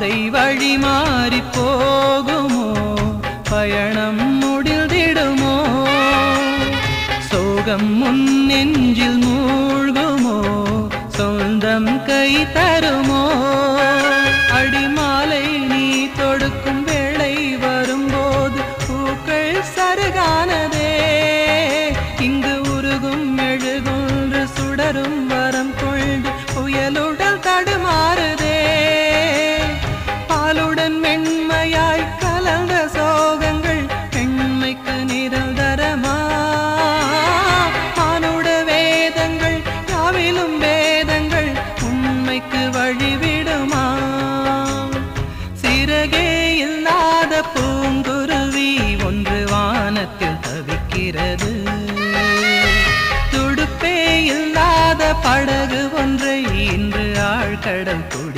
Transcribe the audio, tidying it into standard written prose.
பாதை வழி மாறி போகுமோ, பயணம் முடிந்திடுமோ, சோகம் முன் நெஞ்சில் மூழ்குமோ, சொந்தம் கை தருமோ. அடிமாலை நீ தொடுக்கும் வேளை வரும்போது பூக்கள் சருகானதே, இங்கு உருகும் மெழுகுன்று சுடரும் வரம் கொண்டு புயலுடல் தடுமாறுதே. பாலுடன் மென்மையாய் கலந்த சோகங்கள் பெண்மைக்கு நிரந்தரமா, மானுட வேதங்கள் யாவிலும் வேதங்கள் உண்மைக்கு வழிவிடுமா. சிறகே இல்லாத பூங்குருவி ஒன்று வானத்தில் தவிக்கிறது, துடுப்பே இல்லாத படகு ஒன்றை இன்று ஆழ்கடல் துடி